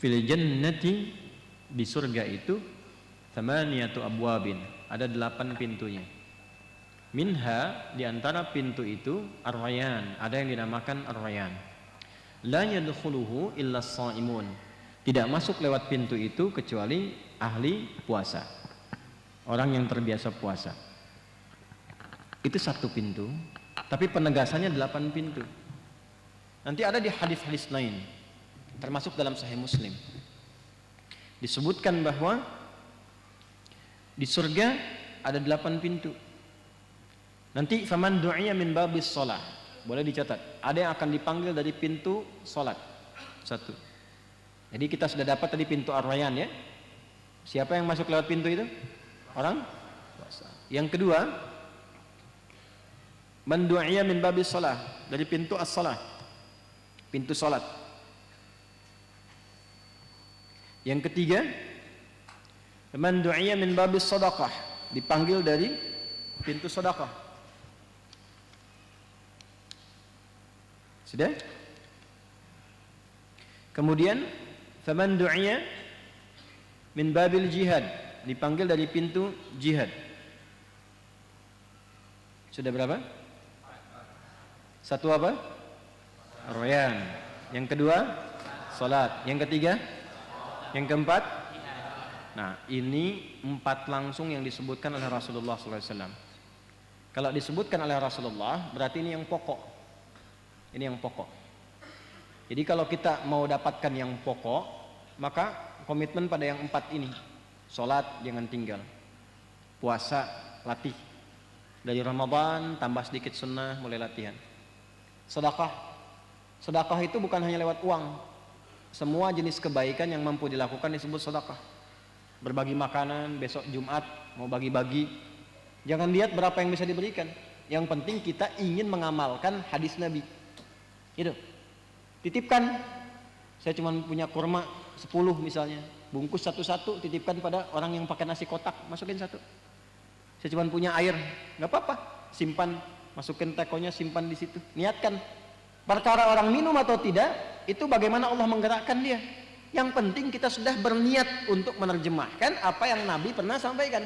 Fil jannati, di surga itu, thamaniyatu abwabin, ada 8 pintunya. Minha, di antara pintu itu, ar-rayyan, ada yang dinamakan ar-rayyan. La yadkhuluhu illa as-shaimun, tidak masuk lewat pintu itu kecuali ahli puasa, orang yang terbiasa puasa. Itu satu pintu, tapi penegasannya 8 pintu. Nanti ada di hadis-hadis lain, termasuk dalam Sahih Muslim, disebutkan bahwa di surga ada 8 pintu. Nanti faman du'iya min babis shalah, boleh dicatat, ada yang akan dipanggil dari pintu salat. Satu. Jadi kita sudah dapat tadi pintu ar-rayyan ya. Siapa yang masuk lewat pintu itu? Orang puasa. Yang kedua, man du'iya min babis shalah, dari pintu as-shalah, pintu salat. Yang ketiga, man du'iya min babis shadaqah, dipanggil dari pintu sedekah. Sudah? Kemudian faman du'iya min babil jihad, dipanggil dari pintu jihad. Sudah berapa? Satu apa? Ar-rayyan. Yang kedua, salat. Yang ketiga, yang keempat. Nah, ini 4 langsung yang disebutkan oleh Rasulullah SAW. Kalau disebutkan oleh Rasulullah, berarti ini yang pokok. Ini yang pokok. Jadi kalau kita mau dapatkan yang pokok, maka komitmen pada yang 4 ini. Salat jangan tinggal, puasa latih, dari Ramadan tambah sedikit sunnah, mulai latihan. Sedekah, sedekah itu bukan hanya lewat uang. Semua jenis kebaikan yang mampu dilakukan disebut sedekah. Berbagi makanan, besok Jumat mau bagi-bagi, jangan lihat berapa yang bisa diberikan, yang penting kita ingin mengamalkan hadis Nabi. Gitu. Titipkan, saya cuma punya kurma 10 misalnya, bungkus satu-satu, titipkan pada orang yang pakai nasi kotak, masukin 1. Saya cuma punya air, nggak apa-apa, simpan, masukin tekonya, simpan di situ. Niatkan. Perkara orang minum atau tidak, itu bagaimana Allah menggerakkan dia. Yang penting kita sudah berniat untuk menerjemahkan apa yang Nabi pernah sampaikan,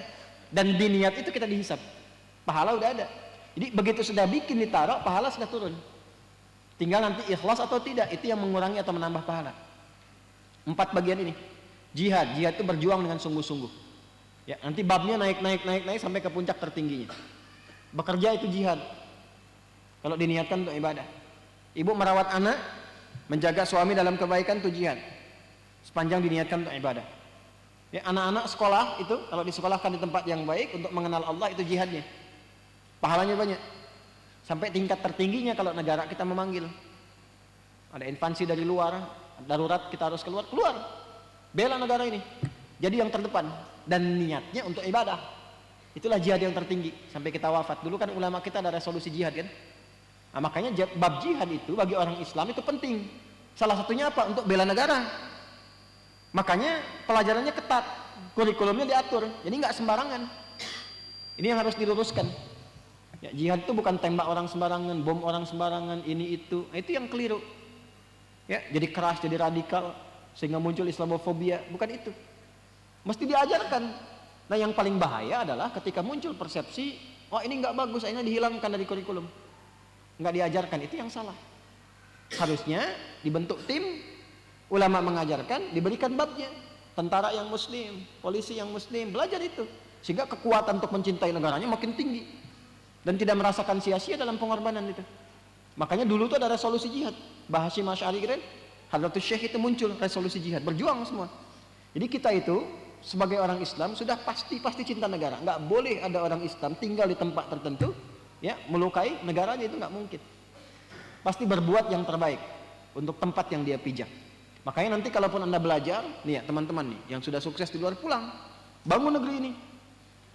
dan di niat itu kita dihisap, pahala udah ada. Jadi begitu sudah bikin ditaruh, pahala sudah turun. Tinggal nanti ikhlas atau tidak, itu yang mengurangi atau menambah pahala. 4 bagian ini. Jihad, jihad itu berjuang dengan sungguh-sungguh. Ya, nanti babnya naik sampai ke puncak tertingginya. Bekerja itu jihad. Kalau diniatkan untuk ibadah. Ibu merawat anak, menjaga suami dalam kebaikan itu jihad. Sepanjang diniatkan untuk ibadah. Ya, anak-anak sekolah itu kalau disekolahkan di tempat yang baik untuk mengenal Allah, itu jihadnya. Pahalanya banyak. Sampai tingkat tertingginya kalau negara kita memanggil, ada invasi dari luar, darurat kita harus keluar, bela negara ini, jadi yang terdepan, dan niatnya untuk ibadah. Itulah jihad yang tertinggi sampai kita wafat. Dulu kan ulama kita ada resolusi jihad kan. Nah, makanya bab jihad itu bagi orang Islam itu penting. Salah satunya apa? Untuk bela negara. Makanya pelajarannya ketat, kurikulumnya diatur, jadi nggak sembarangan. Ini yang harus diluruskan. Ya, jihad itu bukan tembak orang sembarangan, bom orang sembarangan, ini itu. Nah, itu yang keliru. Ya, jadi keras, jadi radikal sehingga muncul Islamofobia, bukan itu. Mesti diajarkan. Nah, yang paling bahaya adalah ketika muncul persepsi, oh ini nggak bagus, ini dihilangkan dari kurikulum. Nggak diajarkan, itu yang salah. Harusnya dibentuk tim, ulama mengajarkan, diberikan babnya. Tentara yang muslim, polisi yang muslim, belajar itu. Sehingga kekuatan untuk mencintai negaranya makin tinggi. Dan tidak merasakan sia-sia dalam pengorbanan itu. Makanya dulu itu ada resolusi jihad. Bahasi Masyari keren, Hadratus Syekh itu muncul resolusi jihad, berjuang semua. Jadi kita itu sebagai orang Islam sudah pasti cinta negara. Nggak boleh ada orang Islam tinggal di tempat tertentu, ya melukai negaranya, itu nggak mungkin. Pasti berbuat yang terbaik untuk tempat yang dia pijak. Makanya nanti kalaupun Anda belajar, nih ya teman-teman nih yang sudah sukses di luar, pulang, bangun negeri ini,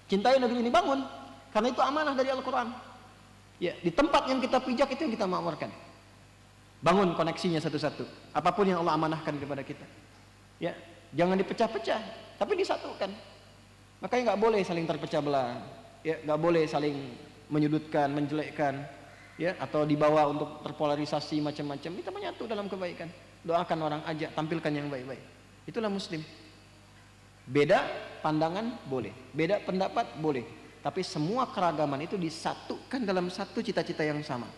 cintai negeri ini, bangun. Karena itu amanah dari Al-Quran. Ya, di tempat yang kita pijak itu yang kita makmurkan. Bangun koneksinya satu-satu. Apapun yang Allah amanahkan kepada kita. Ya, jangan dipecah-pecah, tapi disatukan. Makanya nggak boleh saling terpecah belah. Ya, nggak boleh saling menyudutkan, menjelekkan. Ya, atau dibawa untuk terpolarisasi macam-macam. Kita menyatu dalam kebaikan. Doakan orang, ajak, tampilkan yang baik-baik. Itulah muslim. Beda pandangan boleh, beda pendapat boleh, tapi semua keragaman itu disatukan dalam satu cita-cita yang sama.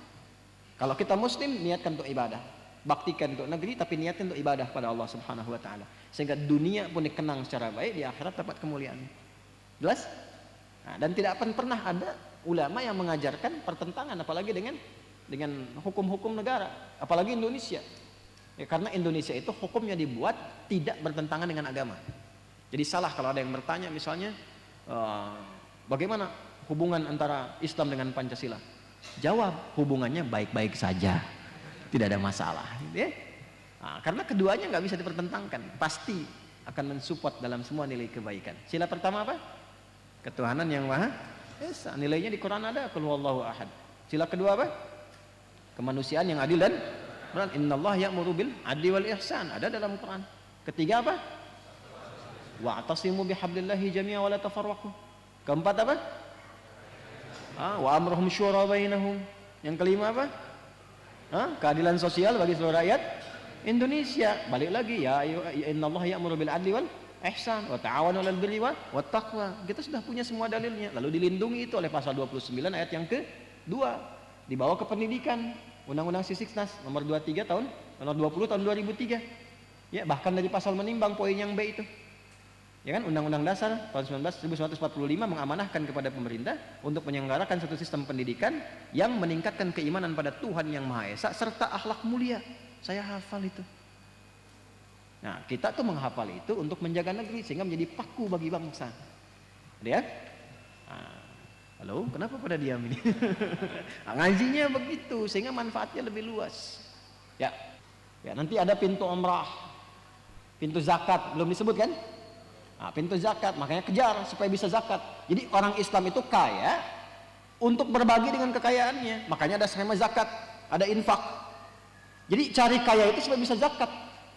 Kalau kita muslim, niatkan untuk ibadah, baktikan untuk negeri, tapi niatkan untuk ibadah pada Allah Subhanahu wa taala. Sehingga dunia pun dikenang secara baik, di akhirat dapat kemuliaan. Jelas? Nah, dan tidak akan pernah ada ulama yang mengajarkan pertentangan apalagi dengan hukum-hukum negara, apalagi Indonesia. Ya, karena Indonesia itu hukumnya dibuat tidak bertentangan dengan agama. Jadi salah kalau ada yang bertanya misalnya bagaimana hubungan antara Islam dengan Pancasila? Jawab, hubungannya baik-baik saja, tidak ada masalah. Ya? Nah, karena keduanya nggak bisa dipertentangkan, pasti akan mensupport dalam semua nilai kebaikan. Sila pertama apa? Ketuhanan yang maha esa. Nilainya di Quran ada, qul huwallahu ahad. Sila kedua apa? Kemanusiaan yang adil dan benar. Innallaha ya'muru bil adli wal ihsan, ada dalam Quran. Ketiga apa? Wa'tasimu bihablillahi jami'an wa la tafarraqu. Keempat apa? Wa amruhum syura bainahum. Yang kelima apa? Keadilan sosial bagi seluruh rakyat Indonesia. Balik lagi, ya innallaha ya'muru bil adli wal ihsan wa ta'awanu 'alal birri wat taqwa. Kita sudah punya semua dalilnya. Lalu dilindungi itu oleh pasal 29 ayat yang kedua. Dibawa ke pendidikan, Undang-Undang Sisdiknas nomor 23 tahun nomor 20 tahun 2003. Ya, bahkan dari pasal menimbang poin yang B itu. Ya kan, Undang-Undang Dasar tahun 1945 mengamanahkan kepada pemerintah untuk menyelenggarakan satu sistem pendidikan yang meningkatkan keimanan pada Tuhan yang Maha Esa serta akhlak mulia. Saya hafal itu. Nah, kita tuh menghafal itu untuk menjaga negeri sehingga menjadi paku bagi bangsa. Lihat? Halo, kenapa pada diam ini? Ngajinya begitu sehingga manfaatnya lebih luas. Ya, nanti ada pintu umrah, pintu zakat belum disebut kan? Pintu zakat, makanya kejar supaya bisa zakat. Jadi orang Islam itu kaya untuk berbagi dengan kekayaannya. Makanya ada skema zakat, ada infak. Jadi cari kaya itu supaya bisa zakat,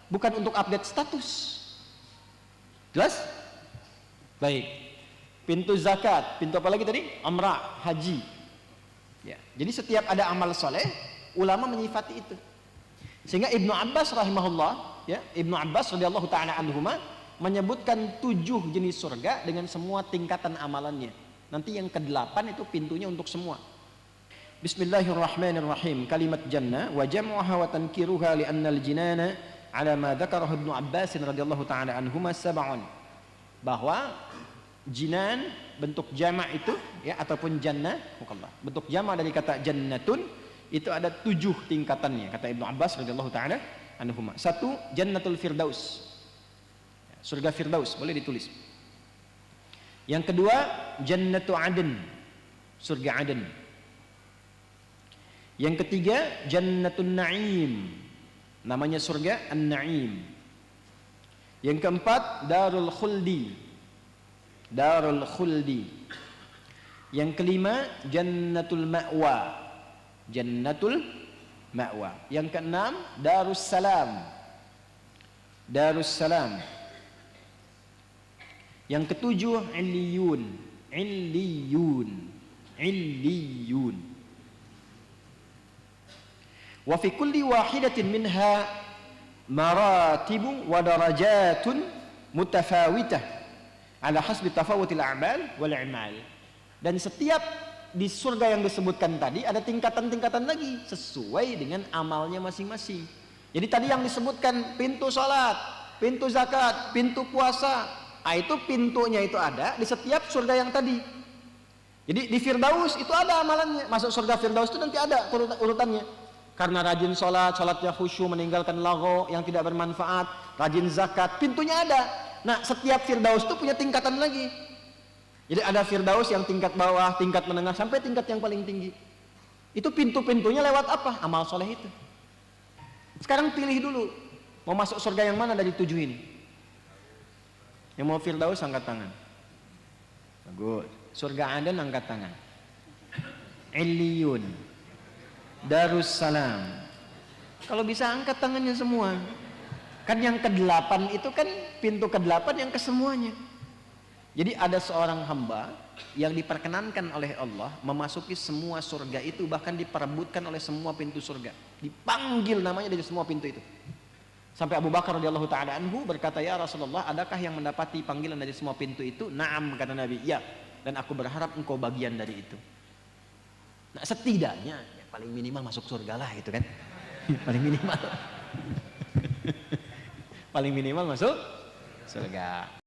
bukan untuk update status. Jelas? Baik. Pintu zakat, pintu apa lagi tadi? Umrah, haji. Ya. Jadi setiap ada amal soleh, ulama menyifati itu. Sehingga Ibnu Abbas rahimahullah, ya, Ibnu Abbas radhiyallahu taala anhuma menyebutkan 7 jenis surga dengan semua tingkatan amalannya. Nanti yang ke-8 itu pintunya untuk semua. Bismillahirrahmanirrahim. Kalimat jannah wa jam'uha wa tankiruha li anna al-jinana ala ma dzakarahu Ibnu Abbas radhiyallahu taala anhuma sab'un. Bahwa jinan bentuk jamak itu ya ataupun jannah, bentuk jamak dari kata jannatun itu ada 7 tingkatannya kata Ibnu Abbas radhiyallahu taala anhuma. 1, jannatul firdaus. Surga Firdaus, boleh ditulis. Yang kedua, Jannatu Aden, surga Aden. Yang ketiga, Jannatun Naim, namanya surga An-Naim. Yang keempat, Darul Khuldi, Darul Khuldi. Yang kelima, Jannatul Ma'wa, Jannatul Ma'wa. Yang keenam, Darus Salam, Darus Salam. Yang ketujuh, Illiyun, Illiyun, Illiyun. Wa fi kulli wahidatin minha maratibu wa darajatun mutafawitah ala hasbi tafawutil a'mal wal i'mal. Dan setiap di surga yang disebutkan tadi ada tingkatan-tingkatan lagi sesuai dengan amalnya masing-masing. Jadi tadi yang disebutkan pintu salat, pintu zakat, pintu puasa, itu pintunya itu ada di setiap surga yang tadi. Jadi di Firdaus itu ada amalannya. Masuk surga Firdaus itu nanti ada urutannya. Karena rajin sholat, sholatnya khusyuk, meninggalkan lagho yang tidak bermanfaat, rajin zakat, pintunya ada. Nah, setiap Firdaus itu punya tingkatan lagi. Jadi ada Firdaus yang tingkat bawah, tingkat menengah, sampai tingkat yang paling tinggi. Itu pintu-pintunya lewat apa? Amal soleh itu. Sekarang pilih dulu, mau masuk surga yang mana dari 7 ini? Yang mau Firdaus angkat tangan. Bagus. Surga Aden angkat tangan. Illiyun, Darus Salam. Kalau bisa angkat tangannya semua. Kan yang ke-8 itu kan pintu ke-8 yang kesemuanya. Jadi ada seorang hamba yang diperkenankan oleh Allah memasuki semua surga itu, bahkan diperebutkan oleh semua pintu surga. Dipanggil namanya dari semua pintu itu. Sampai Abu Bakar radhiyallahu taala anhu berkata, "Ya Rasulullah, adakah yang mendapati panggilan dari semua pintu itu?" "Na'am," kata Nabi. "Ya, dan aku berharap engkau bagian dari itu." Nah, setidaknya ya, paling minimal masuk surga lah gitu kan. Paling minimal. Paling minimal masuk surga.